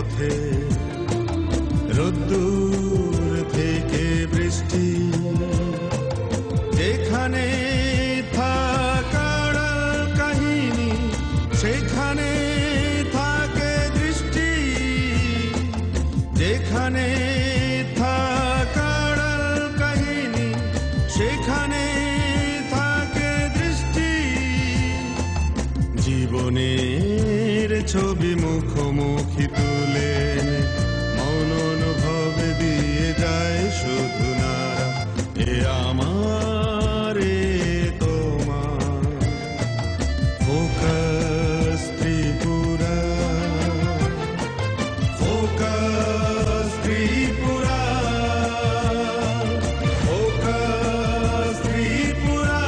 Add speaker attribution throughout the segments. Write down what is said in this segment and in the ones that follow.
Speaker 1: পথে রোদ্দুর থেকে বৃষ্টি, যেখানে থাকার কাহিনী সেখানে থাকে দৃষ্টি, যেখানে থাকার কাহিনী সেখানে থাকে দৃষ্টি। জীবনের ছবি মুখোমুখি তুলে মন অনুভব দিয়ে যায় শুধু নারা। এ আমার এ তোমার focus Tripura, focus Tripura, focus Tripura,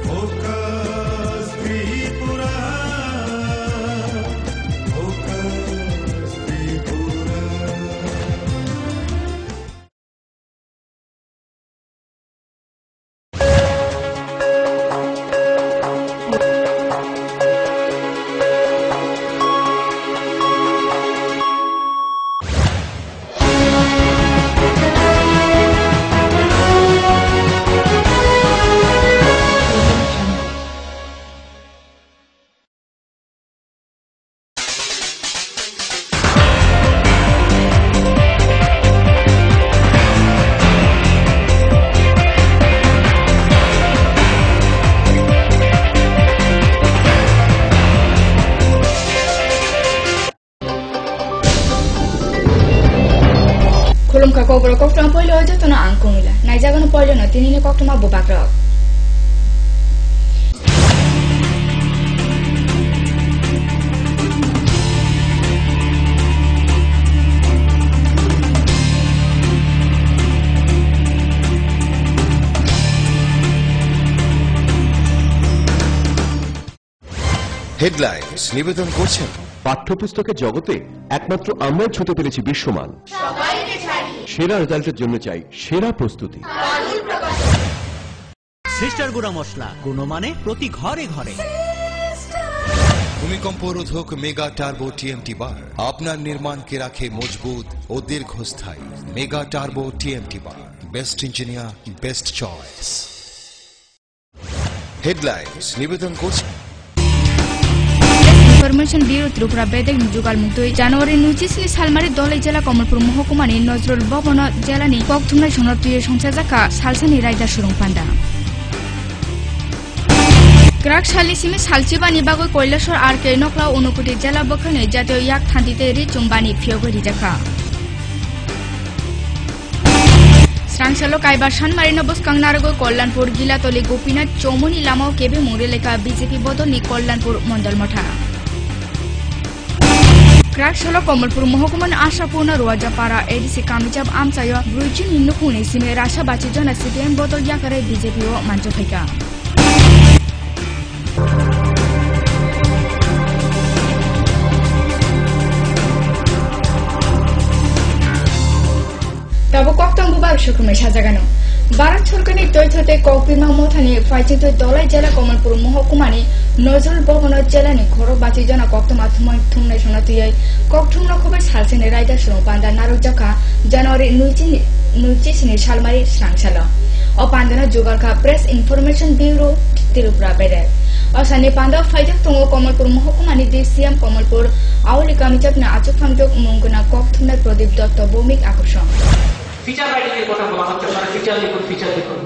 Speaker 1: focus Tripura, focus Tripura.
Speaker 2: Kulum ka kobro koktama poilo aja to na angkongila. Naijaga no poilo na tinini koktama bobakra.
Speaker 3: Headlines নিবেদন করছেন
Speaker 4: পাঠ্যপুস্তকের জগতে একমাত্র আমরাই ছুঁতে পেরেছি বিশ্বমান। সেরা রেজাল্টের জন্য চাই সেরা প্রস্তুতি।
Speaker 5: সিস্টার গুঁড়া মশলা, গুণমানে প্রতি ঘরে ঘরে।
Speaker 3: ভূমিকম্প রোধক মেগা টার্বো টিএমটি বার আপনার নির্মাণকে রাখে মজবুত ও দীর্ঘস্থায়ী। মেগা টার্বো টিএমটি বার, best engineer, best choice. Headlines নিবেদন করছেন
Speaker 2: ইনফরমেশন ব্যুরো ত্রিপুরা বেদেক নিযুগাল মুক্তই জানুয়ারি 29 সালমারি দলাই জেলা কমলপুর মহকুমানি নজরুল ভবন জেলানি ককথুমনাই সনরতুয়ে সংসাজাকা সালসানি রায়দা সুরং পান্ডা গ্রাক সালিসিমি সালচিবানি বাগৈ কৈলাসর আর কে নকলা অনুকুটি জেলা বখানে জাতীয় ইয়াক থান্তিতে রিচুমবানি ফিয়গৈ রিজাকা স্রাংসালো কাইবার সানমারি নবস্কাং নারগৈ কল্যাণপুর গিলাতলি গোপীনাথ চৌমনি লামাও কেবে মুরেলেকা বিজেপি বদলনি কল্যাণপুর মন্ডল মঠা ক্রাকশালো কমলপুর মহকুমার আশাপূর্ণ রোয়াজাপাড়া এডিসি কামিচাব আমচায় ব্রুইচিন নিন্নুকুনে সিমে রাশাবাচি জন সিপিএম বদল ইয়াকারে বিজেপি ও মাঞ্চফাইকা তাবো কক্তং বুবার সুকুমে সাজাগানো ভারত সরকারের তৈথতে ককবিমা মথানি ফাইচিত দলাই জেলা কমলপুর মহকুমানি নজরুল ভবন জেলানি ঘর বাচি জনা কক্তমা থুমনাই সনাতুয়ে ককথুমনা খবর সালসেনে রায়দা সুরং পান্ডা নারকজাকা জানুয়ারি 29 সালমারি স্রাংসালা ও পান্ডানা জোগারকা প্রেস ইনফরমেশন ব্যুরো ত্রিপুরা বেদে অসানি পান্ডা ফাইজাক তঙ্গ কমলপুর মহকুমানি ডিসিএম কমলপুর আউলি কামিচাপনা আচক থামজক মঙ্গনা ককথুমনাই প্রদীপ দত্ত ভৌমিক আকর্ষণ
Speaker 6: ফিচার রাইটিং এর কথা বলা হচ্ছে আপনারা ফিচার লিখুন ফিচার লিখুন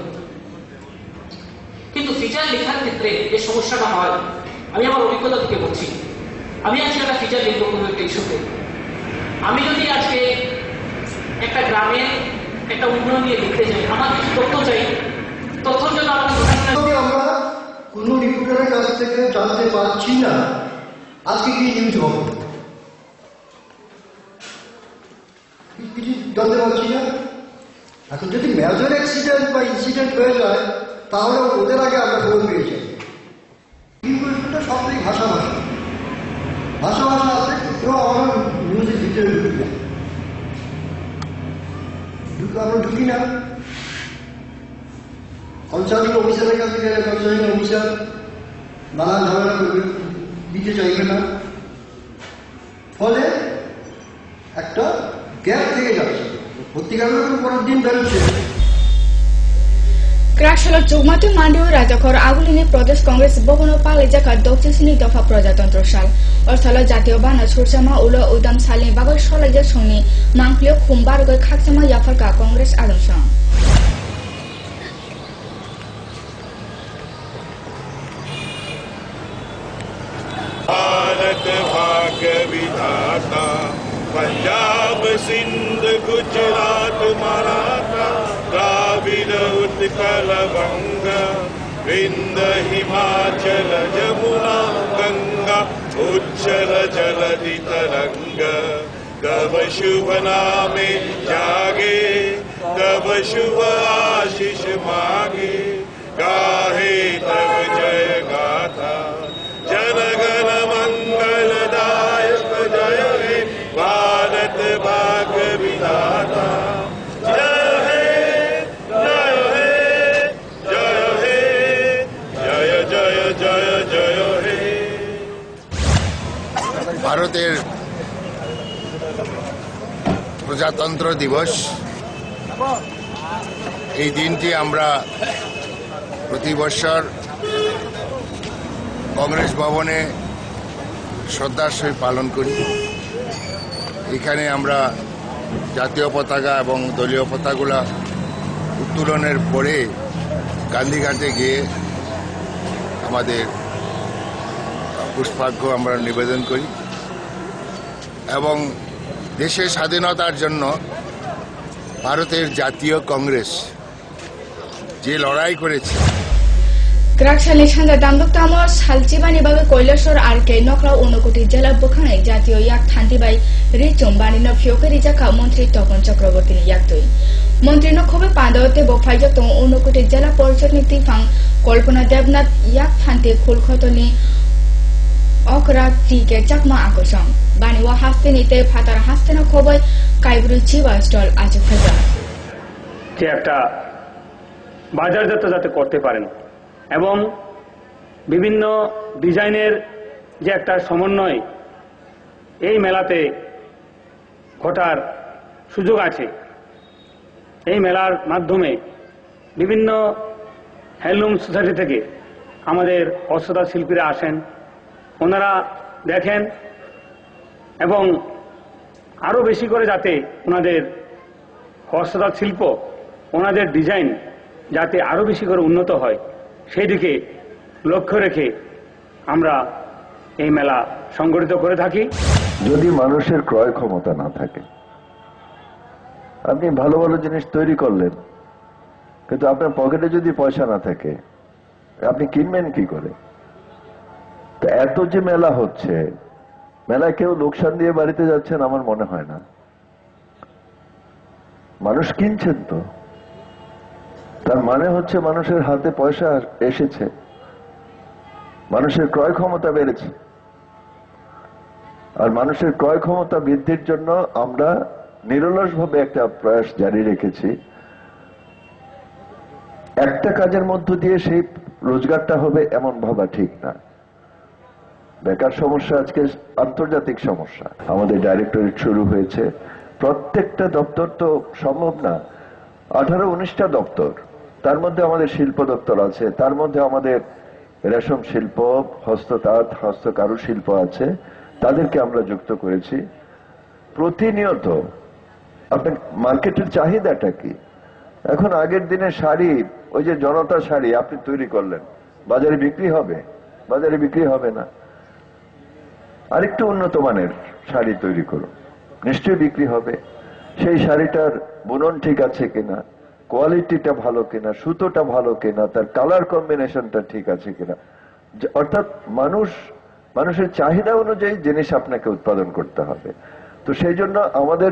Speaker 6: কিন্তু ফিচার লেখার ক্ষেত্রে যে সমস্যাটা হয় আমি আমার অভিজ্ঞতা থেকে বলছি আমি আজকে একটা ফিচার লিখবো কোনো একটা ইস্যুতে আমি যদি আজকে একটা গ্রামের একটা উন্নয়ন নিয়ে লিখতে চাই আমার কিছু তথ্য চাই তথ্যের জন্য
Speaker 7: আমরা কোনো রিপোর্টারের কাছ থেকে জানতে পারছি না আজকে কি নিউজ হবে কিছু জানতে পারছি না এখন যদি মেজর অ্যাক্সিডেন্ট বা ইনসিডেন্ট হয়ে যায় তাহলে ওদের আগে আমরা খবর পেয়ে যাই ইনফরমেশনটা সবটাই ভাষা ভাষা ভাষা ভাষা আছে কেউ আমার নিউজের ভিতরে ঢুকবে আমরা ঢুকি না কনসার্নিং অফিসারের কাছে গেলে কনসার্নিং অফিসার নানান ঝামেলা করবে দিতে চাইবে না ফলে একটা গ্যাপ থেকে যাচ্ছে, ভর্তিকারীদের পরের দিন বেরোচ্ছে।
Speaker 2: क्राशल चुगमाती मांडियो राजाखर आगुलिनी प्रदेश कांग्रेस भवन पाले जाखा दक्षिणी दफा प्रजातंत्र साल अर्थाल जातीय बाना सुरसामा उल उदाम सालनि बागै सलाइजा संनि मांखलियो खुमबार गय खाकसामा याफरका कांग्रेस आदमसा
Speaker 1: भारत भाग्य विधाता पंजाब सिंध गुजरात मराठा द्राविड उत्कल बंग विंध हिमाचल जमुना गंगा उच्चल जलधि तरंग कब शुभ नामे जागे कब शुभ आशीष मांगे गाहे तब जय गाथा जनगण मंगलदायक जय हे भारत भाग्य विधाता जय हे जय हे जय हे जय जय जय जय हे
Speaker 8: ভারতের প্রজাতন্ত্র দিবস এই দিনটি আমরা প্রতি বছর কংগ্রেস ভবনে শ্রদ্ধার সহিত পালন করি। এখানে আমরা জাতীয় পতাকা এবং দলীয় পতাকাগুলা উত্তোলনের পরে গান্ধীঘাটে গিয়ে আমাদের পুষ্পার্ঘ্য আমরা নিবেদন করি এবং দেশের স্বাধীনতার জন্য ভারতের জাতীয় কংগ্রেস যে লড়াই করেছে
Speaker 2: ग्राक्सालनि सानजा दामदकतामो सालचिबानि बागै কৈলাসর আর কে নকরা ঊনকোটি জেলা बोखांनाय জাতীয় ইয়াক थान्थिबाय रिचुम बानिनो फियोकेरि जाखा मन्त्री तपन चक्रवर्तीनि याक्तुइ मन्त्रीनो खबे पादावते बफाइजो तो ঊনকোটি জেলা परिषदनि तिफां कल्पना देवनाथ याक थान्थि खुलखतनि अकरा टीके चाकमा आकर्षण बानिवा हास्तेनिते फातार हास्तेना खबै काइब्रु चिवा स्टल आज फैजा
Speaker 9: যে একটা বাজারজাত যাতে করতে পারেন এবং বিভিন্ন ডিজাইনের যে একটা সমন্বয় এই মেলাতে ঘটার সুযোগ আছে। এই মেলার মাধ্যমে বিভিন্ন হ্যান্ডলুম সোসাইটি থেকে আমাদের হস্ততাঁত শিল্পীরা আসেন, ওনারা দেখেন এবং আরও বেশি করে যাতে ওনাদের হস্ততাঁত শিল্প ওনাদের ডিজাইন যাতে আরও বেশি করে উন্নত হয় সেই দিকে লক্ষ্য রেখে আমরা এই মেলা সংগঠিত করে থাকি।
Speaker 10: যদি মানুষের ক্রয় ক্ষমতা না থাকে, আপনি ভালো ভালো জিনিস তৈরি করলেন, কিন্তু আপনার পকেটে যদি পয়সা না থাকে আপনি কিনবেন কি করে? তো এত যে মেলা হচ্ছে, মেলায় কেউ লোকসান দিয়ে বাড়িতে যাচ্ছেন আমার মনে হয় না। মানুষ কিনছেন তো, তার মানে হচ্ছে মানুষের হাতে পয়সা এসেছে, মানুষের ক্রয় ক্ষমতা বেড়েছে। আর মানুষের ক্রয় ক্ষমতা বৃদ্ধির জন্য আমরা নিরলসভাবে একটা প্রয়াস জারি রেখেছি। একটা কাজের মধ্য দিয়ে সেই রোজগারটা হবে এমন ভাবা ঠিক না। বেকার সমস্যা আজকে আন্তর্জাতিক সমস্যা। আমাদের ডাইরেক্টরেট শুরু হয়েছে, প্রত্যেকটা দপ্তর তো সম্ভব না, 18-19টা দপ্তর, তার মধ্যে আমাদের শিল্প দপ্তর আছে, তার মধ্যে আমাদের রেশম শিল্প, হস্ততাঁত, হস্তকারু শিল্প আছে, তাদেরকে আমরা যুক্ত করেছি। প্রতিনিয়ত আপনার মার্কেটের চাহিদাটা কি? এখন আগের দিনে শাড়ি, ওই যে জনতা শাড়ি আপনি তৈরি করলেন, বাজারে বিক্রি হবে? বাজারে বিক্রি হবে না। আরেকটু উন্নত মানের শাড়ি তৈরি করুন, নিশ্চয়ই বিক্রি হবে। সেই শাড়িটার বুনন ঠিক আছে কিনা, কোয়ালিটিটা ভালো কিনা, সুতোটা ভালো কিনা, তার কালার কম্বিনেশনটা ঠিক আছে কিনা, অর্থাৎ মানুষের চাহিদা অনুযায়ী জিনিস আপনাকে উৎপাদন করতে হবে। তো সেই জন্য আমাদের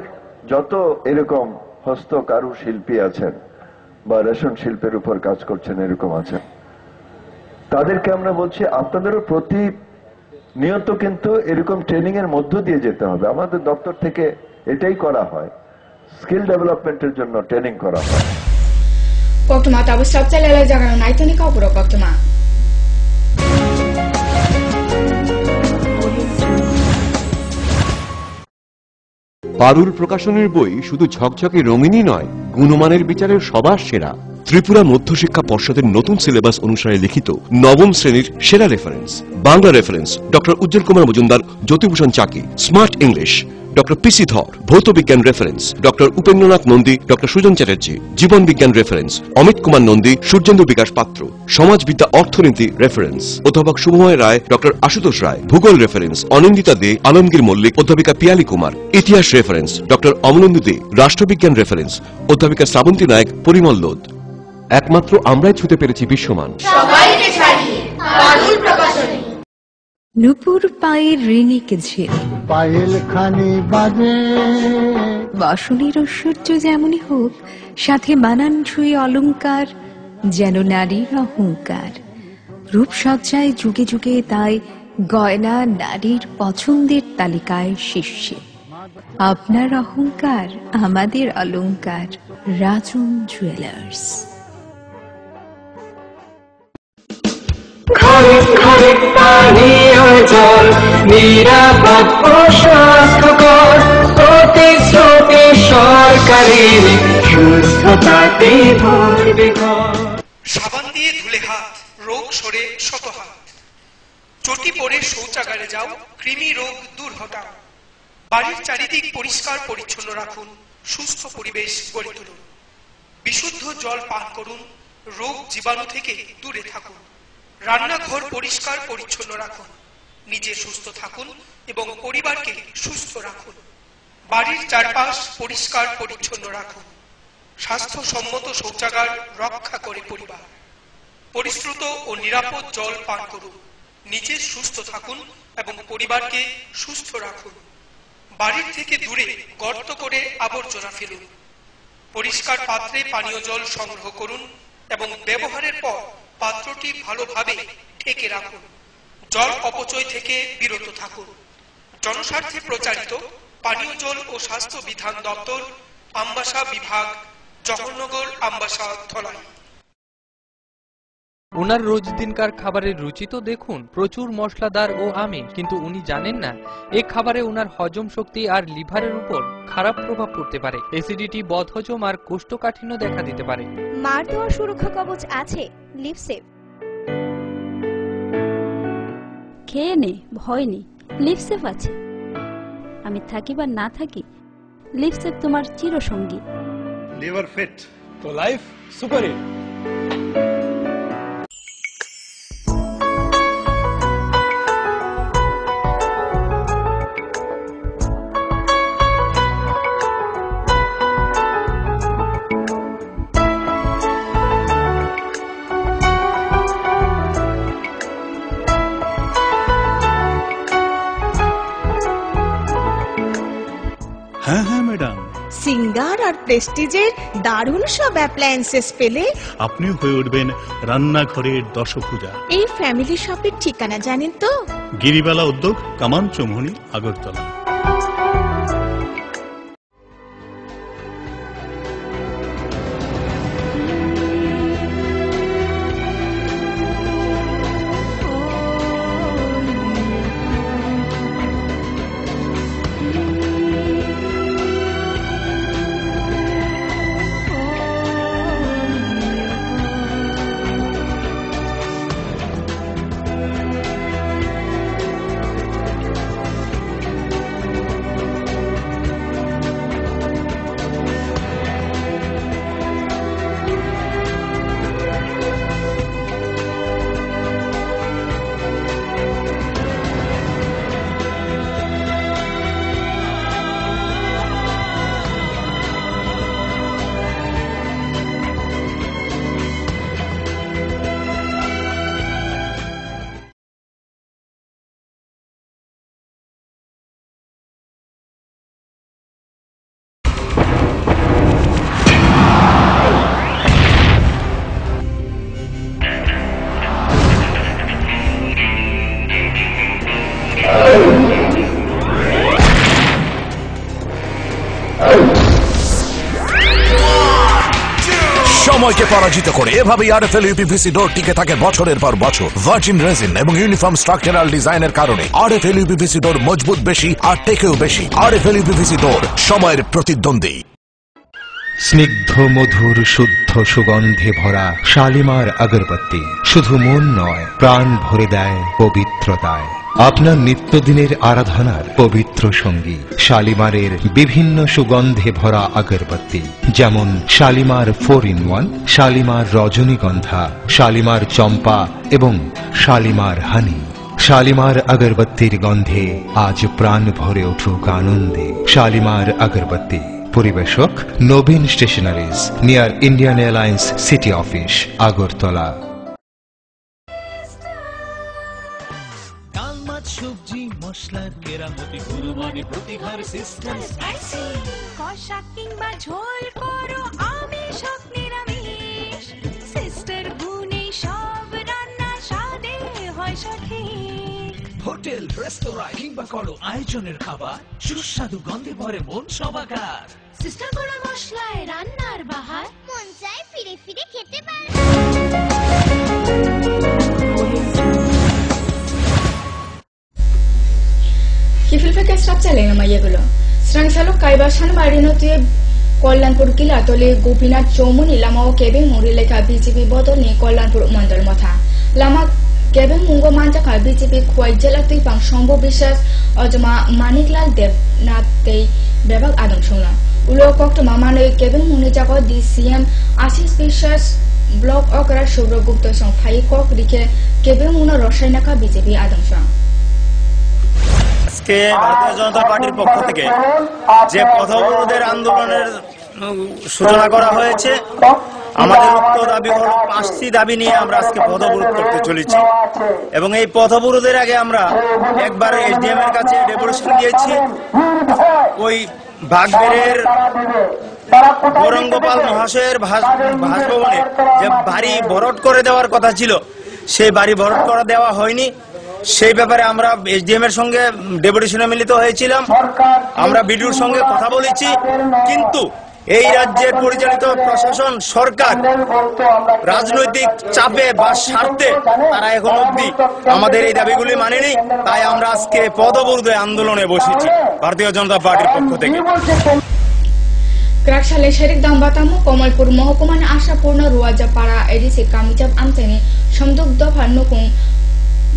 Speaker 10: যত এরকম হস্তকারু শিল্পী আছেন বা রেশম শিল্পের উপর কাজ করছেন এরকম আছেন, তাদেরকে আমরা বলছি আপনাদেরও প্রতিনিয়ত কিন্তু এরকম ট্রেনিং এর মধ্য দিয়ে যেতে হবে। আমাদের দপ্তর থেকে এটাই করা হয়, স্কিল ডেভেলপমেন্টের জন্য ট্রেনিং করা হয়।
Speaker 2: কক্তমা তাবু সবচাইলে জাগানো নাইতনি কাপুরো কক্তমা
Speaker 4: পারুল প্রকাশনের বই শুধু ঝকঝকে রঙিনই নয়, গুণমানের বিচারের সবার সেরা। ত্রিপুরা মধ্যশিক্ষা পর্ষদের নতুন সিলেবাস অনুসারে লিখিত নবম শ্রেণীর সেরা reference. Bangla reference doctor Ujjwal Kumar Majumdar, Jyotibhushan Chaki. Smart English doctor PC Dhar. ভৌত বিজ্ঞান reference doctor Upendranath Nandi, doctor Sujan Chatterjee. জীবন বিজ্ঞান রেফারেন্স অমিত কুমার নন্দী, সূর্যেন্দু বিকাশ পাত্র। সমাজবিদ্যা অর্থনীতি রেফারেন্স অধ্যাপক শুভময় রায়, ডক্টর আশুতোষ রায়। ভূগোল রেফারেন্স অনিন্দিতা দে, আলমগীর মল্লিক, অধ্যাপিকা পিয়ালি কুমার। ইতিহাস রেফারেন্স ডক্টর অমলেন্দু দে। রাষ্ট্রবিজ্ঞান রেফারেন্স অধ্যাপিকা শ্রাবন্তী নায়ক, পরিমল লোদ। একমাত্র আমরাই ছুতে পেরেছি বিশ্বমান।
Speaker 11: সবাইকে ছাড়িয়ে পারুল প্রকাশনী।
Speaker 12: নুপুর পায়ের রিনিকে ঝিল,
Speaker 13: পায়েল খানি বাজে।
Speaker 12: বাসনের ঐশ্বর্য যেমনই হোক, সাথে মানানসই অলংকার, যেন নারীর অহংকার। রূপসজ্জায় যুগে যুগে তাই গয়না নারীর পছন্দের তালিকায় শীর্ষে। আপনার অহংকার আমাদের অলংকার। রাজন জুয়েলার্স।
Speaker 14: ঘরে ঘরে পানীয় জল, নিরাপদ ও স্বাস্থ্যকর, প্রতিশ্রুতি সরকারের, সুস্থতাতে ভরবে ঘর।
Speaker 15: সাবান দিয়ে ধুলে হাত, রোগ সরে শত হাত। চটি পরে শৌচাগারে যাও, কৃমি রোগ দূর হটাও। বাড়ির চারিদিক পরিষ্কার পরিচ্ছন্ন রাখুন, সুস্থ পরিবেশ গড়ে তুলুন। বিশুদ্ধ জল পান করুন, রোগ জীবাণু থেকে দূরে থাকুন। রান্নাঘর পরিষ্কার পরিচ্ছন্ন রাখুন, নিজে সুস্থ থাকুন এবং পরিবারকে সুস্থ রাখুন। বাড়ির চারপাশ পরিষ্কার পরিচ্ছন্ন রাখুন। স্বাস্থ্যসম্মত শৌচাগার রক্ষা করে পরিবার। পরিশ্রুত ও নিরাপদ জল পান করুন, নিজে সুস্থ থাকুন এবং পরিবারকে সুস্থ রাখুন। বাড়ির থেকে দূরে গর্ত করে আবর্জনা ফেলুন। পরিষ্কার পাত্রে পানীয় জল সংগ্রহ করুন এবং ব্যবহারের পর পাত্রটি ভালোভাবে ঢেকে রাখুন। জল অপচয় থেকে বিরত থাকুন। জনস্বার্থে প্রচারিত পানীয় জল ও স্বাস্থ্য বিধান দপ্তর, আমবাসা বিভাগ, জওহরনগর, আমবাসা, ধলাই।
Speaker 16: ওনার রোজ দিনকার খাবারের রুচি তো দেখুন, প্রচুর মশলাদার ও আমিষ, কিন্তু উনি জানেন না এই খাবারে ওনার হজম শক্তি আর লিভারের উপর খারাপ প্রভাব পড়তে পারে। অ্যাসিডিটি, বদহজম আর কোষ্ঠকাঠিন্য দেখা দিতে পারে।
Speaker 17: মার দেওয়া সুরক্ষা কবচ আছে লিভসেভ।
Speaker 18: খেয়ে নে, ভয় নেই, লিভসেভ আছে। আমি থাকি বা না থাকি, লিভসেভ তোমার চিরসঙ্গী।
Speaker 19: লিভার ফিট তো লাইফ সুপার হিট।
Speaker 20: হ্যাঁ হ্যাঁ ম্যাডাম,
Speaker 21: সিঙ্গার আর প্রেস্টিজের দারুণ সব অ্যাপ্লায়েন্সেস পেলে
Speaker 20: আপনিও হয়ে উঠবেন রান্নাঘরের দশভুজা।
Speaker 21: এই ফ্যামিলি শপের ঠিকানা জানেন তো?
Speaker 20: গিরিবালা উদ্যোগ, কামান চৌমুহনী, আগরতলা।
Speaker 5: সময়কে পরাজিত করে এভাবেই আরএফএল ইউপিভিসি ডোর টিকে থাকে বছরের পর বছর। ভার্জিন রেজিন এবং ইউনিফর্ম স্ট্রাকচারাল ডিজাইনের কারণে আরএফএল ইউপিভিসি ডোর মজবুত বেশি আর টেকেও বেশি। আরএফএল ইউপিভিসি ডোর, সময়ের প্রতিদ্বন্দ্বী।
Speaker 3: স্নিগ্ধ মধুর শুদ্ধ সুগন্ধে ভরা শালিমার আগরবাতি শুধু মন নয়, প্রাণ ভরে দেয় পবিত্রতায়। আপনার নিত্যদিনের আরাধনার পবিত্র সঙ্গী শালিমারের বিভিন্ন সুগন্ধে ভরা আগরবাতি, যেমন শালিমার 4-in-1, শালিমার রজনীগন্ধা, শালিমার চম্পা এবং শালিমার হানি। শালিমার আগরবাতির গন্ধে আজ প্রাণ ভরে উঠুক আনন্দে। শালিমার আগরবাতি। পরিবেশক Nabin stationeries, near Indian Airlines city office, Agartala.
Speaker 22: সবজি মশলার কেরামতি কুরবানি প্রতিহার সিস্টেম স্পাইসি
Speaker 11: কষা কিংবা ঝোল করো আমিষ হোক নিরামিষ সিস্টার গুণে সব রান্না স্বাদে হয় সঠিক।
Speaker 22: হোটেল রেস্তোরাঁ কিংবা করো আয়োজনের খাবার সুস্বাদু গন্ধে ভরে মন সবাকার।
Speaker 11: সিস্টার গুঁড়ো মশলায় রান্নার বাহার মন চায় ফিরে ফিরে খেতে পারে।
Speaker 2: Kifilfeke strapchale na mayegulo. Srangsalo kaiba shanbari no tuye Kollanpur kila tole Gopinath Chomuni lama o kebe muri leka BJP bodol ni Kollanpur mandal motha. Lama kebe mungo manja ka BJP khwai jela tui pang Shombo Bishas Ojma Maniklal Devnath tei bebak adom shona. Ulo kokto mamano kebe muni jago DCM Ashish Bishas block okra Shubro Gupta song phai kok dike kebe muno roshainaka BJP adom shona.
Speaker 23: আজকে ভারতীয় জনতা পার্টির পক্ষ থেকে যে পথ অবরোধের আন্দোলনের সূচনা করা হয়েছে, আমাদের উক্ত দাবি হল 5টি দাবি নিয়ে আমরা আজকে পথ অবরোধ করতে চলেছি। এবং এই পথ অবরোধের আগে আমরা একবার এসডিএম এর কাছে ডেপুটেশন দিয়েছি। ওই বাগবেড়ের গৌরাঙ্গপাল মহাশয়ের বাসভবনে যে বাড়ি ভরাট করে দেওয়ার কথা ছিল, সেই বাড়ি ভরাট করে দেওয়া হয়নি। সেই ব্যাপারে আমরা এসডিএম এর সঙ্গে ডেপুটেশনে মিলিত হয়েছিলাম, আমরা বিডিওর সঙ্গে কথা বলেছি, কিন্তু এই রাজ্যের পরিচালিত প্রশাসন সরকার রাজনৈতিক চাপে বা স্বার্থে তারা এখন অবধি আমাদের এই দাবিগুলি মানেনি। তাই আমরা আজকে পথ অবরোধে আন্দোলনে বসেছি ভারতীয় জনতা পার্টির পক্ষ থেকে।
Speaker 2: Krakshale Sherik Dambatamu Komalpur Mohokuman Ashapurna Ruajapara Edisi Kamichap Amteni Shamduk Dofar Nukung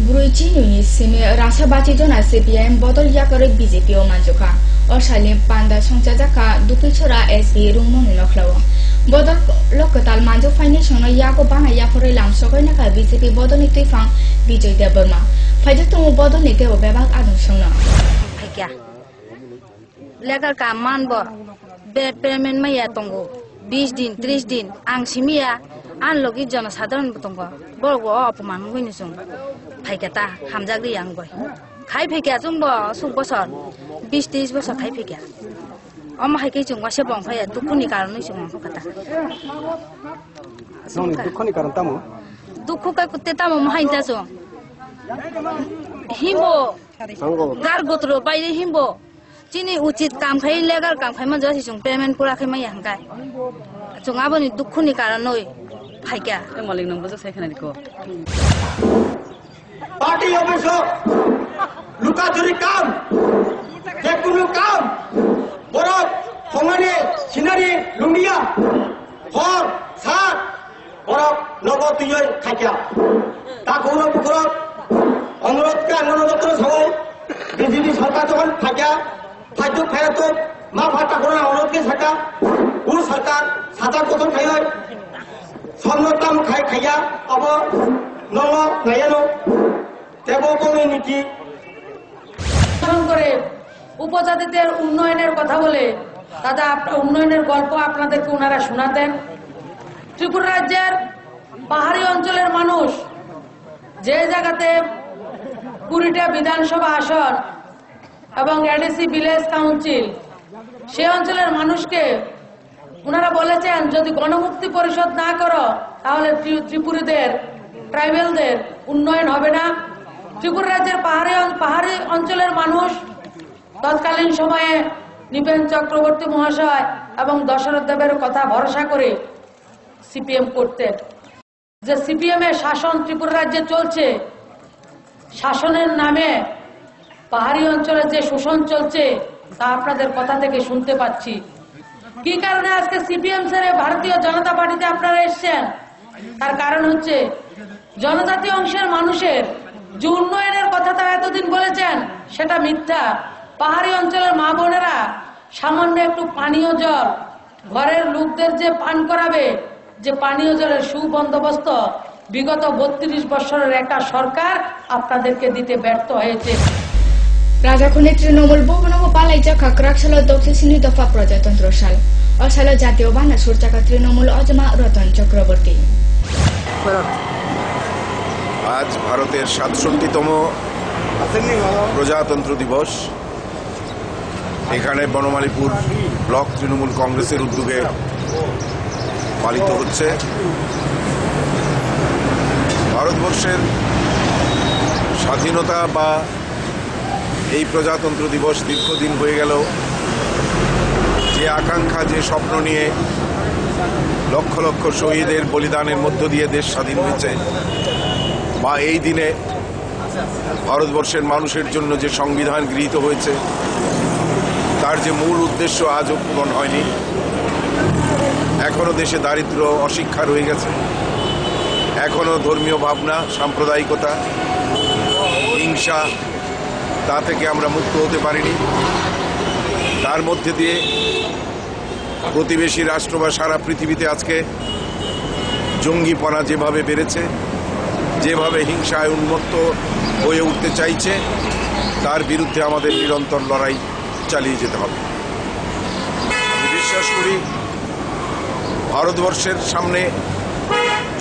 Speaker 2: Bruichi Nuni Simi Rashabachi Jona CPM Bodol Yakare BJP O Manjuka Oshalim Panda Songchajaka Dukichora SB Rumon Loklawa Bodol Lokatal Manju Foundation Yako Bana Yakore Lam Sokoinaka BJP Bodol Nitifang Vijay Deburma Fajatumu Bodol Nite Obebak Adam Shona
Speaker 24: Legal Kamanbo payment মাইয়া তঙ্গ 20 দিন 30 দিন আং সিমিয়া আন লগি জনসাধারণ তঙ্গ বড় অপমান হইনসুং ফাইকাতা হামজাগরি আং গয় খাই ফেকিয়া জুং ব সুক বছর 20-30 বছর খাই ফেকিয়া অমা হাইকে জুং ওয়াসে বং ফাইয়া দুখনি কারণই জুং কথা
Speaker 25: দুখনি কারণ তামো
Speaker 24: দুখ কাই কুতে তামো মাইতা জুং হিমবো গার গোত্র বাইরে হিমবো Chini ucit kam khai legal kam khai ma jasi chung payment pura khai ma yang kai chung aboni dukhuni karanoi phai kya malik nang bojo sekhane diko
Speaker 25: party office luka churi kam je kono kam boro khongani sinari lungia hor sat boro logo tuyoi khai kya ta kono pukro অনুরোধ কে অনুরোধ সময় BJP সরকার যখন থাকে খাদ্য খায়ত মা ভাতা করে অনুরোধকে থাকা ও সরকার সাদা কত খাই সম্মতাম খাই খাইয়া অব নম নাইয়ানো দেব কমিউনিটি
Speaker 26: করে উপজাতিদের উন্নয়নের কথা বলে দাদা উন্নয়নের গল্প আপনাদেরকে ওনারা শোনাতেন। ত্রিপুরা রাজ্যের পাহাড়ি অঞ্চলের মানুষ যে জায়গাতে 20টা বিধানসভা আসন এবং এডিসি ভিলেজ কাউন্সিল সেই অঞ্চলের মানুষকে ওনারা বলেছেন যদি গণমুক্তি পরিষদ না করো তাহলে ত্রিপুরীদের ট্রাইবেলদের উন্নয়ন হবে না। ত্রিপুরা রাজ্যের পাহাড়ি অঞ্চলের মানুষ তৎকালীন সময়ে নৃপেন চক্রবর্তী মহাশয় এবং দশরথ দেবের কথা ভরসা করে সিপিএম করতেন। যে সিপিএম এর শাসন ত্রিপুরা রাজ্যে চলছে, শাসনের নামে পাহাড়ি অঞ্চলে যে শোষণ চলছে তা আপনাদের কথা থেকে শুনতে পাচ্ছি। কি কারণে আজকে সিপিএম ছেড়ে ভারতীয় জনতা পার্টিতে আপনারা এসছেন? তার কারণ হচ্ছে জনজাতি অংশের মানুষের যে উন্নয়নের কথা তারা এতদিন বলেছেন সেটা মিথ্যা। পাহাড়ি অঞ্চলের মা বোনেরা সামান্য একটু পানীয় জল ঘরের লোকদের যে পান করাবে, যে পানীয় জলের সুবন্দোবস্ত বিগত 32 বছরের একটা সরকার আপনাদেরকে দিতে ব্যর্থ হয়েছে।
Speaker 2: রাজাখনি তৃণমূল ভবন পালাইজা কাকরাকশাল দক্ষিণ শ্রেণী দফা প্রজাতন্ত্র সাল অসাল জাতীয় বানা সুরচাকা তৃণমূল অজমা রতন চক্রবর্তী।
Speaker 1: আজ ভারতের 67তম প্রজাতন্ত্র দিবস এখানে বনমালীপুর ব্লক তৃণমূল কংগ্রেসের উদ্যোগে পালিত হচ্ছে। ভারতবর্ষের স্বাধীনতা বা এই প্রজাতন্ত্র দিবস দীর্ঘদিন হয়ে গেল, যে আকাঙ্ক্ষা যে স্বপ্ন নিয়ে লক্ষ লক্ষ শহীদের বলিদানের মধ্য দিয়ে দেশ স্বাধীন হয়েছে, বা এই দিনে ভারতবর্ষের মানুষের জন্য যে সংবিধান গৃহীত হয়েছে তার যে মূল উদ্দেশ্য আজও পূরণ হয়নি। এখনো দেশে দারিদ্র অশিক্ষা রয়ে গেছে, এখনো ধর্মীয় ভাবনা, সাম্প্রদায়িকতা, হিংসা, তা থেকে আমরা মুক্ত হতে পারিনি। তার মধ্যে দিয়ে প্রতিবেশী রাষ্ট্র বা সারা পৃথিবীতে আজকে জঙ্গিপনা যেভাবে বেড়েছে, যেভাবে হিংসায় উন্মত্ত হয়ে উঠতে চাইছে, তার বিরুদ্ধে আমাদের নিরন্তর লড়াই চালিয়ে যেতে হবে। আমি বিশ্বাস করি ভারতবর্ষের সামনে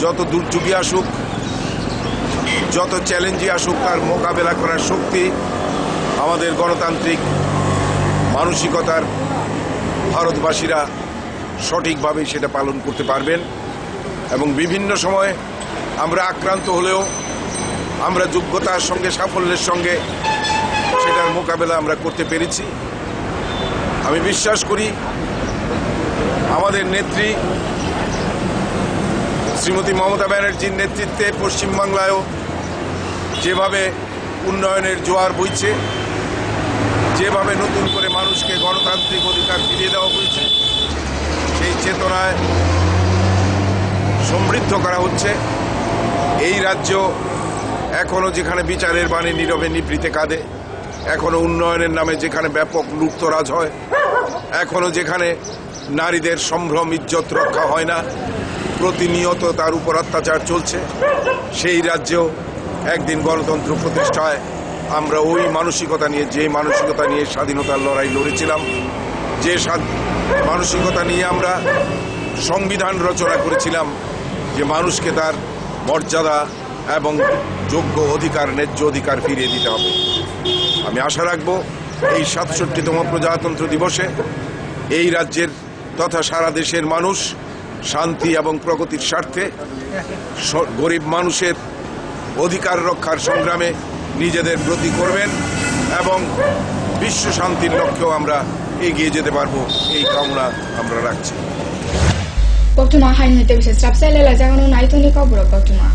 Speaker 1: যত দুর্যোগই আসুক, যত চ্যালেঞ্জই আসুক, তার মোকাবেলা করার শক্তি আমাদের গণতান্ত্রিক মানসিকতার ভারতবাসীরা সঠিকভাবে সেটা পালন করতে পারবেন। এবং বিভিন্ন সময়ে আমরা আক্রান্ত হলেও আমরা যোগ্যতার সঙ্গে, সাফল্যের সঙ্গে সেটার মোকাবেলা আমরা করতে পেরেছি। আমি বিশ্বাস করি আমাদের নেত্রী শ্রীমতী মমতা ব্যানার্জির নেতৃত্বে পশ্চিমবাংলায়ও যেভাবে উন্নয়নের জোয়ার বইছে, যেভাবে নতুন করে মানুষকে গণতান্ত্রিক অধিকার ফিরিয়ে দেওয়া হয়েছে, সেই চেতনায় সমৃদ্ধ করা হচ্ছে। এই রাজ্য এখনো যেখানে বিচারের বাণী নীরবে নিভৃতে কাঁদে, এখনো উন্নয়নের নামে যেখানে ব্যাপক লুটতরাজ হয়, এখনো যেখানে নারীদের সম্ভ্রম ইজ্জত রক্ষা হয় না, প্রতিনিয়ত তার উপর অত্যাচার চলছে, সেই রাজ্যেও একদিন গণতন্ত্র প্রতিষ্ঠায় আমরা ওই মানসিকতা নিয়ে, যে মানসিকতা নিয়ে স্বাধীনতার লড়াই লড়েছিলাম, যে মানসিকতা নিয়ে আমরা সংবিধান রচনা করেছিলাম, যে মানুষকে তার মর্যাদা এবং যোগ্য অধিকার, ন্যায্য অধিকার ফিরিয়ে দিতে হবে। আমি আশা রাখব এই 67তম প্রজাতন্ত্র দিবসে এই রাজ্যের তথা সারা দেশের মানুষ শান্তি এবং প্রগতির স্বার্থে গরিব মানুষের অধিকার রক্ষার সংগ্রামে নিজেদের ব্রতী করবেন এবং বিশ্ব শান্তির লক্ষ্যেও আমরা এগিয়ে যেতে পারবো, এই কামনা আমরা রাখছি।
Speaker 2: Pokcuma hain te bisa strap sele la jangan nai tu ni kau bro pokcuma.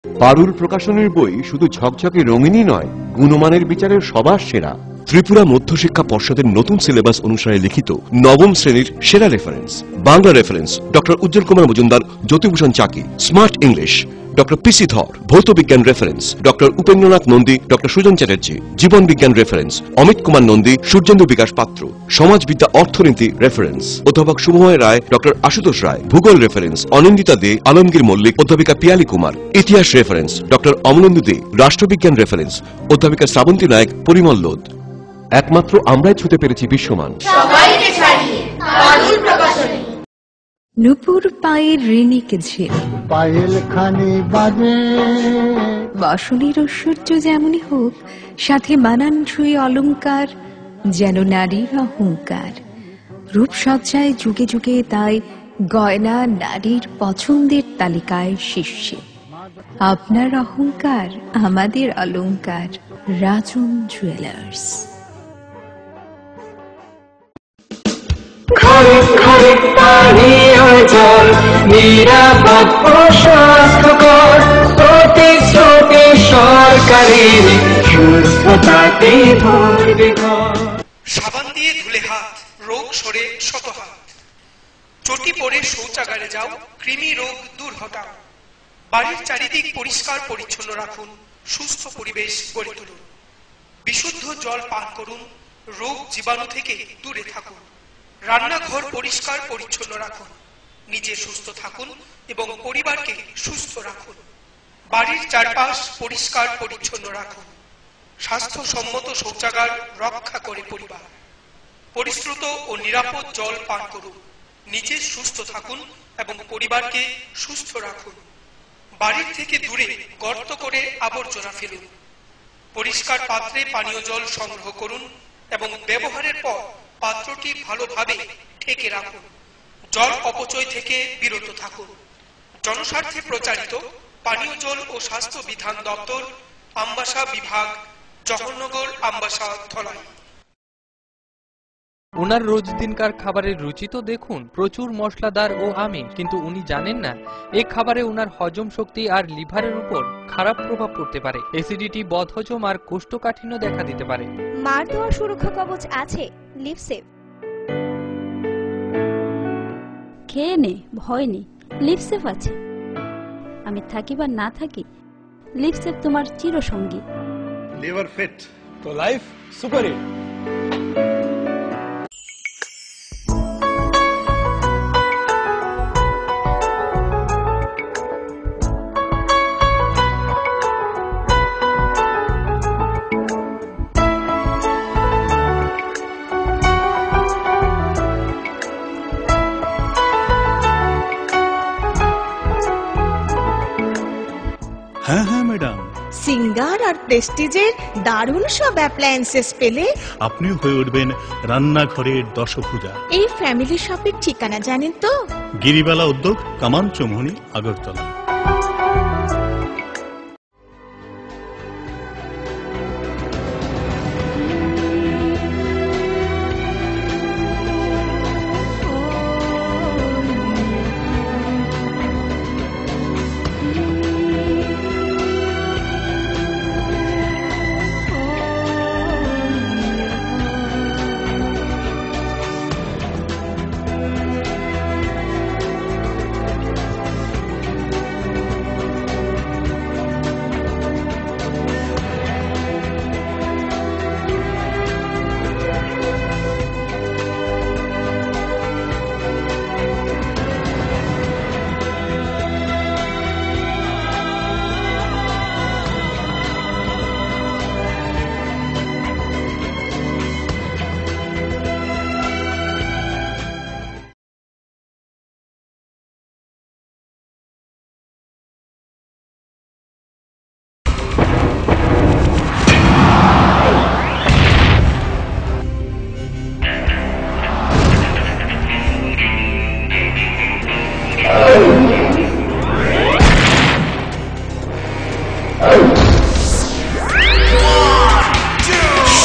Speaker 4: পারুল প্রকাশনের বই শুধু ঝকঝকে রঙিনই নয়, গুণমানের বিচারের সবার সেরা। ত্রিপুরা মধ্যশিক্ষা পর্ষদের নতুন সিলেবাস অনুসারে লিখিত নবম শ্রেণীর সেরা reference. Bangla reference doctor Ujjwal Kumar Majumdar, Jyotibhushan Chaki. Smart English doctor PC Dhar. ভৌত বিজ্ঞান reference doctor Upendranath Nandi, doctor Sujan Chatterjee. জীবন বিজ্ঞান রেফারেন্স অমিত কুমার নন্দী, সূর্যেন্দু বিকাশ পাত্র। সমাজবিদ্যা অর্থনীতি রেফারেন্স অধ্যাপক শুভময় রায়, ডক্টর আশুতোষ রায়। ভূগোল রেফারেন্স অনিন্দিতা দে, আলমগীর মল্লিক, অধ্যাপিকা পিয়ালি কুমার। ইতিহাস রেফারেন্স ডক্টর অমলেন্দু দে। রাষ্ট্রবিজ্ঞান রেফারেন্স অধ্যাপিকা শ্রাবন্তী নায়ক, পরিমল লোধ। একমাত্র আমরাই ছুতে পেরেছি বিশ্বমান।
Speaker 11: সবাইকে ছাড়িয়ে পারুল প্রকাশনী।
Speaker 12: নুপুর পায়ের ঋণিক ঝিল,
Speaker 13: পায়েল খানি বাজে।
Speaker 12: বাসনের ঐশ্বর্য যেমনই হোক, সাথে মানানসই অলংকার, যেন নারীর অহংকার। রূপসজ্জায় যুগে যুগে তাই গয়না নারীর পছন্দের তালিকায় শীর্ষে। আপনার অহংকার আমাদের অলংকার। রাজন জুয়েলার্স।
Speaker 6: ঘরে ঘরে পানীয় জল নিরাপদ ও স্বাস্থ্যকর প্রতিশ্রুতি সরকারের সুস্থতাতে ভরবে ঘর।
Speaker 15: সাবান দিয়ে ধুলে হাত, রোগ সরে শত হাত। চটি পরে শৌচাগারে যাও, কৃমি রোগ দূর হটাও। বাড়ির চারিদিক পরিষ্কার পরিচ্ছন্ন রাখুন, সুস্থ পরিবেশ গড়ে তুলুন। বিশুদ্ধ জল পান করুন, রোগ জীবাণু থেকে দূরে থাকুন। রান্নাঘর পরিষ্কার পরিচ্ছন্ন রাখুন, নিজে সুস্থ থাকুন এবং পরিবারকে সুস্থ রাখুন। বাড়ির চারপাশ পরিষ্কার পরিচ্ছন্ন রাখুন। স্বাস্থ্যসম্মত শৌচাগার রক্ষা করে পরিবার। পরিশ্রুত ও নিরাপদ জল পান করুন, নিজে সুস্থ থাকুন এবং পরিবারকে সুস্থ রাখুন। বাড়ির থেকে দূরে গর্ত করে আবর্জনা ফেলুন। পরিষ্কার পাত্রে পানীয় জল সংগ্রহ করুন এবং ব্যবহারের পর পাত্রটি ভালোভাবে ঢেকে রাখুন। জল অপচয় থেকে বিরত থাকুন। জনস্বার্থে প্রচারিত পানীয় জল ও স্বাস্থ্য বিধান দপ্তর, আমবাসা বিভাগ, জওহরনগর, আমবাসা, ধলাই।
Speaker 16: ওনার রোজ দিনকার খাবারের রুচি তো দেখুন, প্রচুর মশলাদার ও আমিষ, কিন্তু উনি জানেন না এই খাবারে ওনার হজম শক্তি আর লিভারের উপর খারাপ প্রভাব পড়তে পারে। অ্যাসিডিটি, বদহজম আর কোষ্ঠকাঠিন্য দেখা দিতে পারে।
Speaker 17: মার দেওয়া সুরক্ষা কবচ আছে লিভসেভ।
Speaker 18: খেয়ে নে, ভয় নেই, লিভসেভ আছে। আমি থাকি বা না থাকি, লিভসেভ তোমার চিরসঙ্গী।
Speaker 19: লিভার ফিট তো লাইফ সুপার হিট।
Speaker 20: হ্যাঁ হ্যাঁ ম্যাডাম,
Speaker 21: সিঙ্গার আর প্রেস্টিজের দারুণ সব অ্যাপ্লায়েন্সেস পেলে
Speaker 20: আপনিও হয়ে উঠবেন রান্নাঘরের দশভুজা।
Speaker 21: এই ফ্যামিলি শপের ঠিকানা জানেন তো?
Speaker 20: গিরিবালা উদ্যোগ, কামান চৌমুহনী, আগরতলা।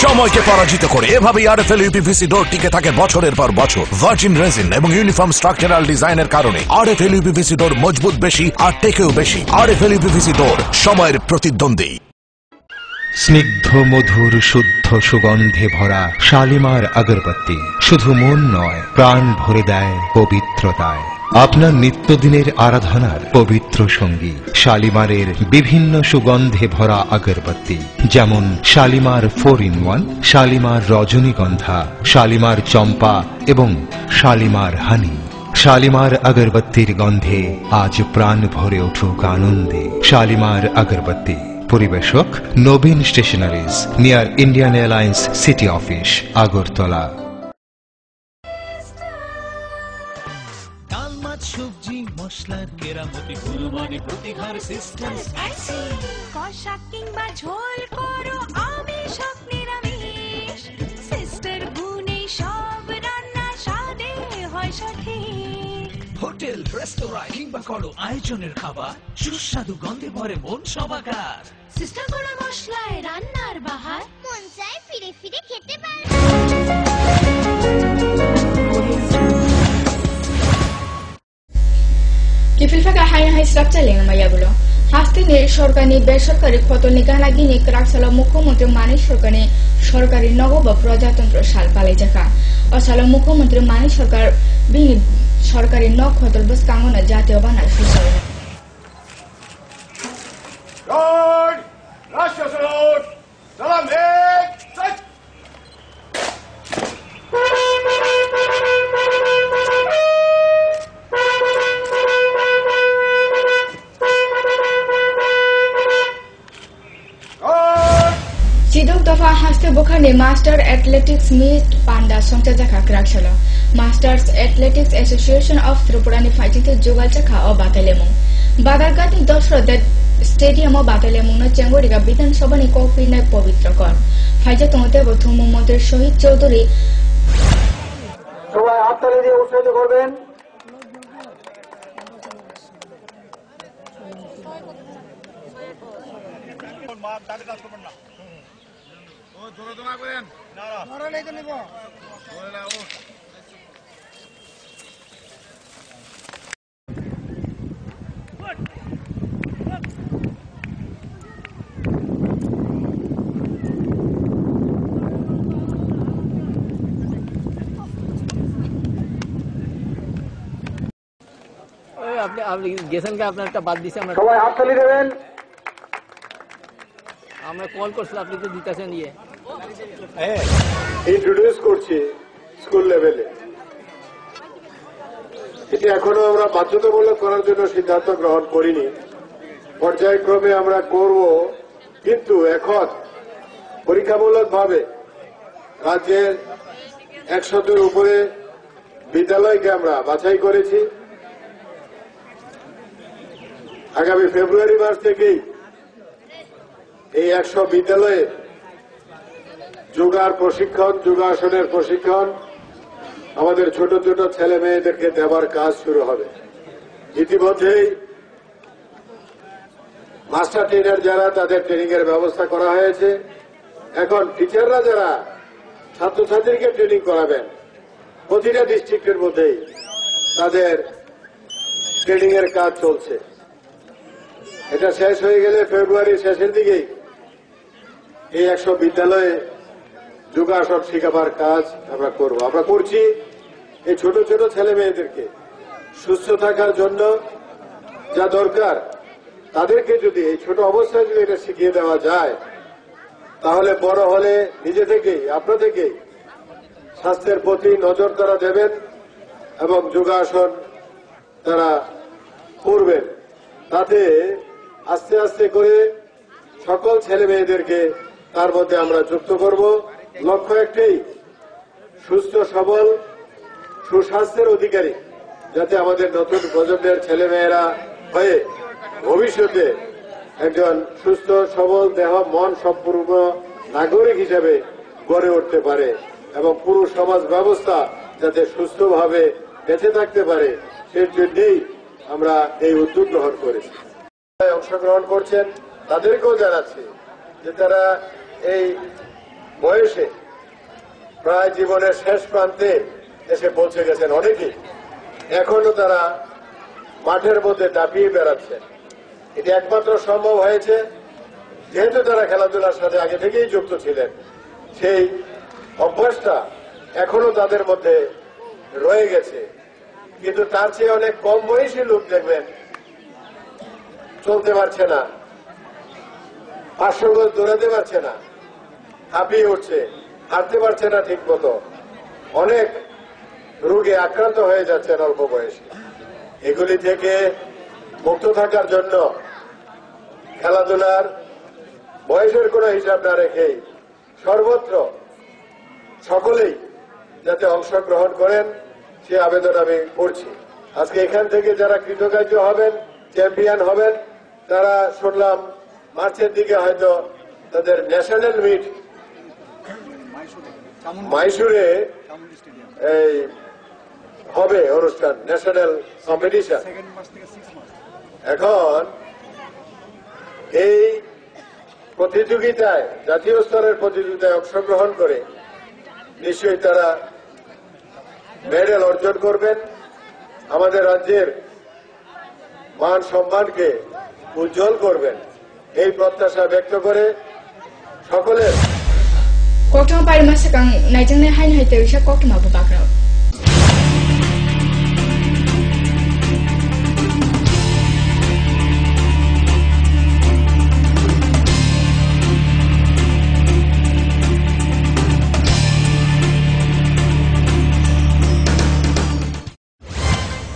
Speaker 5: সময়কে পরাজিত করে এভাবেই আরএফএল ইউপিভিসি ডোর টিকে থাকে বছরের পর বছর। ভার্জিন রেজিন এবং ইউনিফর্ম স্ট্রাকচারাল ডিজাইনের কারণে আরএফএল ইউপিভিসি ডোর মজবুত বেশি আর টেকেও বেশি। আরএফএল ইউপিভিসি ডোর, সময়ের প্রতিদ্বন্দ্বী।
Speaker 3: স্নিগ্ধ মধুর শুদ্ধ সুগন্ধে ভরা শালিমার আগরবাতি শুধু মন নয়, প্রাণ ভরে দেয় পবিত্রতায়। আপনার নিত্যদিনের আরাধনার পবিত্র সঙ্গী শালিমারের বিভিন্ন সুগন্ধে ভরা আগরবাতি, যেমন শালিমার 4-in-1, শালিমার রজনীগন্ধা, শালিমার চম্পা এবং শালিমার হানি। শালিমার আগরবাতির গন্ধে আজ প্রাণ ভরে উঠুক আনন্দে। শালিমার আগরবাতি। পরিবেশক Nabin stationeries, near Indian Airlines city office, Agartala.
Speaker 22: সবজি মশলার কেরামতি গুণমানে প্রতিঘার সিস্টেম।
Speaker 11: কষা কিংবা ঝোল করো আমিষ হোক নিরামিষ, সিস্টার গুণে সব রান্না স্বাদে হয় সঠিক।
Speaker 22: হোটেল, রেস্তোরাঁ কিংবা করো আয়োজনের খাবার, সুস্বাদু গন্ধে ভরে মন সবাকার।
Speaker 11: সিস্টার গুঁড়ো মশলায় রান্নার বাহার, মন চায় ফিরে ফিরে খেতে পারবে।
Speaker 2: Kifil faka hain hai structure lengan maya gulo. Haste ne সরকারি বেসরকারি ফতলনি গানাগিনি ক্রাকসালা মুখ্যমন্ত্রী মানিক সরকারি সরকারি নগর বা প্রজাতন্ত্র সাল পালাই জাকা অসালা মুখ্যমন্ত্রী মানিক সরকার বিনি সরকারি নক খতল বস কাঙ্গনা জাতীয় বানার সুসাল
Speaker 25: রাষ্ট্রীয় সনদ সালাম এক
Speaker 2: Sidok Dafa haste bukhane Master Athletics Meet Panda Songcha Jaka Krakshala Masters Athletics Association of Tripurani Fighting to Jugal Jaka o Batalemu Badargati Dosro Stadium o Batalemu no Changoriga Bidan Sobani Kofi na Povitra Kor Faija Tomote Bothumu Moter Shohid Chaudhuri
Speaker 25: সবাই হাততালি দিয়ে উৎসাহিত করবেন
Speaker 7: আপনি গেছেন কি আপনার একটা বাদ দিছে আমরা
Speaker 25: সবাই হাততালি দেবেন
Speaker 7: আমরা কল করছিলাম আপনি তো দিতেছেন ইয়ে
Speaker 25: ইন্ট্রোডিউস করছি স্কুল লেভেলে এটি এখনো আমরা বাধ্যতামূলক করার জন্য সিদ্ধান্ত গ্রহণ করিনি পর্যায়ক্রমে আমরা করব কিন্তু এখন পরীক্ষামূলকভাবে রাজ্যের 100-এর উপরে বিদ্যালয়কে আমরা বাছাই করেছি আগামী ফেব্রুয়ারি মাস থেকেই এই 100 বিদ্যালয়ে যোগার প্রশিক্ষণ যোগাসনের প্রশিক্ষণ আমাদের ছোট ছোট ছেলে মেয়েদেরকে দেওয়ার কাজ শুরু হবে ইতিমধ্যেই মাস্টার ট্রেনার যারা তাদের ট্রেনিং এর ব্যবস্থা করা হয়েছে এখন টিচাররা যারা ছাত্রছাত্রীকে ট্রেনিং করাবেন প্রতিটা ডিস্ট্রিক্টের মধ্যেই তাদের ট্রেনিং এর কাজ চলছে এটা শেষ হয়ে গেলে ফেব্রুয়ারির শেষের দিকেই এই 100 বিদ্যালয়ে যোগাসন শেখাবার কাজ আমরা করব আমরা করছি এই ছোট ছোট ছেলে মেয়েদেরকে সুস্থ থাকার জন্য যা দরকার তাদেরকে যদি এই ছোট অবস্থায় যদি এটা শিখিয়ে দেওয়া যায় তাহলে বড় হলে নিজে থেকেই আপনা থেকেই স্বাস্থ্যের প্রতি নজর তারা দেবেন এবং যোগাসন তারা করবেন তাতে আস্তে আস্তে করে সকল ছেলে মেয়েদেরকে তার মধ্যে আমরা যুক্ত করব লক্ষ্য একটাই সুস্থ সবল সুস্বাস্থ্যের অধিকারী যাতে আমাদের নতুন প্রজন্মের ছেলে মেয়েরা হয়ে ভবিষ্যতে একজন সুস্থ সবল দেহ মন সম্পূর্ণ নাগরিক হিসেবে গড়ে উঠতে পারে এবং পুরো সমাজ ব্যবস্থা যাতে সুস্থভাবে বেঁচে থাকতে পারে সেই জন্যই আমরা এই উদ্যোগ গ্রহণ করেছি অংশগ্রহণ করছেন তাদেরকেও জানাচ্ছি যে তারা এই বয়সে প্রায় জীবনের শেষ প্রান্তে এসে পৌঁছে গেছেন অনেকেই এখনো তারা মাঠের মধ্যে দাপিয়ে বেড়াচ্ছেন এটি একমাত্র সম্ভব হয়েছে যেহেতু তারা খেলাধুলার সাথে আগে থেকেই যুক্ত ছিলেন সেই অভ্যাসটা এখনো তাদের মধ্যে রয়ে গেছে কিন্তু তার চেয়ে অনেক কম বয়সী লোক দেখবেন চলতে পারছে না 500 গজ দৌড়াতে পারছে না হাঁপিয়ে উঠছে হাঁটতে পারছে না ঠিক মতো অনেক রোগে আক্রান্ত হয়ে যাচ্ছেন অল্প বয়সে এগুলি থেকে মুক্ত থাকার জন্য খেলাধুলার বয়সের কোনো হিসাব না রেখেই সর্বত্র সকলেই যাতে অংশগ্রহণ করেন সে আবেদন আমি করছি আজকে এখান থেকে যারা কৃতকার্য হবেন চ্যাম্পিয়ন হবেন তারা শুনলাম মার্চের দিকে হয়তো তাদের ন্যাশনাল মিট মাইসুরে এই হবে অনুষ্ঠান ন্যাশনাল কম্পিটিশন এখন এই প্রতিযোগিতায় জাতীয় স্তরের প্রতিযোগিতায় অংশগ্রহণ করে নিশ্চয়ই তারা মেডেল অর্জন করবেন আমাদের রাজ্যের
Speaker 8: মান সম্মানকে উজ্জ্বল করবেন এই প্রত্যাশা ব্যক্ত করে সকলের
Speaker 2: Koktum pari masakang naijang ne hain haite isa koktum abu bakra.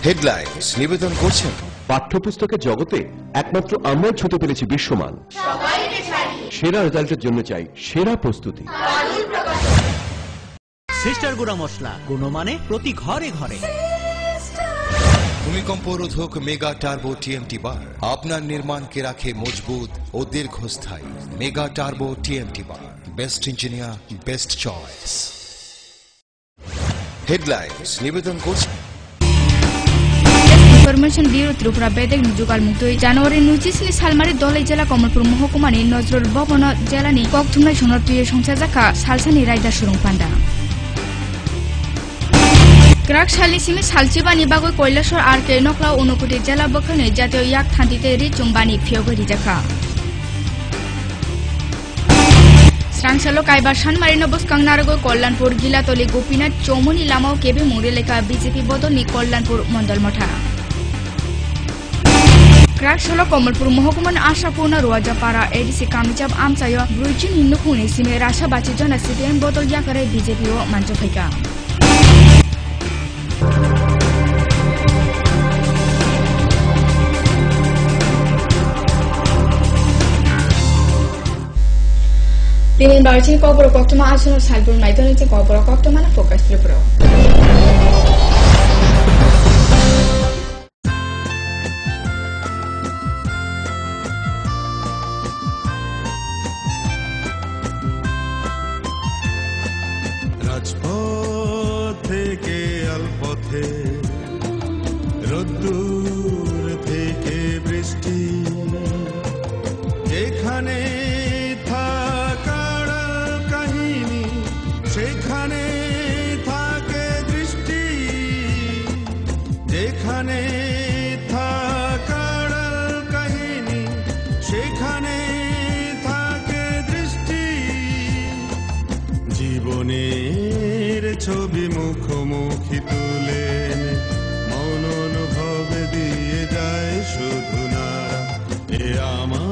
Speaker 3: Headlines নিবেদন করছেন
Speaker 4: পাঠ্যপুস্তকের জগতে একমাত্র আমরাই ছুতে পেরেছি বিশ্বমান। সেরা রেজাল্টের জন্য চাই সেরা প্রস্তুতি।
Speaker 9: সিস্টার গুঁড়া মশলা গুণমানে প্রতি ঘরে ঘরে।
Speaker 3: ভূমিকম্প রোধক মেগা টার্বো টিএমটি বার আপনার নির্মাণকে রাখে মজবুত ও দীর্ঘস্থায়ী। মেগা টার্বো টিএমটি বার, best engineer, best choice. Headlines নিবেদন করছে
Speaker 2: ইনফরমেশন ব্যুরো ত্রিপুরা বেদেক নিযুগাল মুক্তই জানুয়ারি 29 সালমারি দলাই জেলা কমলপুর মহকুমানি নজরুল ভবন জেলানি ককথুমনাই সনরতুয়ে সংসার জাখা সালসানি রায়দা সুরং পান্ডা গ্রাক সালিসিমি সালচিবানি বাগৈ কৈলাসর আর কে নকলা অনুকুটি জেলা বখানে জাতীয় ইয়াক থান্তিতে রিচুংবানি ফিয়গরি জাখা স্রাংসালো কাইবার সানমারি নবস্কাং নারগৈ কল্যাণপুর গিলাতলি গোপীনাথ চৌমুনি লামাও কেবি মুরেলেখা বিজেপি বদনি কল্যাণপুর মন্ডল মঠা ক্রাকশালো কমলপুর মহকুমান আশাপূর্ণ রোয়াজাপাড়া এডিসি কামিচাব আমচায় ব্রুইচিন হিন্দুকুনি সিমে রাশাবাচি জনা সিপিএম বদল ইয়াকারে বিজেপি ও মাঞ্চফাইকা Tinin barcin kobro koktuma asuno salpur maidon tin kobro koktuma na focus tripro.
Speaker 10: রাজপথ থেকে আলপথে রোদ্দুর থেকে বৃষ্টি যেখানে সেখানে থাকে দৃষ্টি যেখানে থাকার কাহিনী সেখানে থাকে দৃষ্টি জীবনের ছবি মুখোমুখি তুলে মন অনুভব দিয়ে যায় শুধু না এ আমার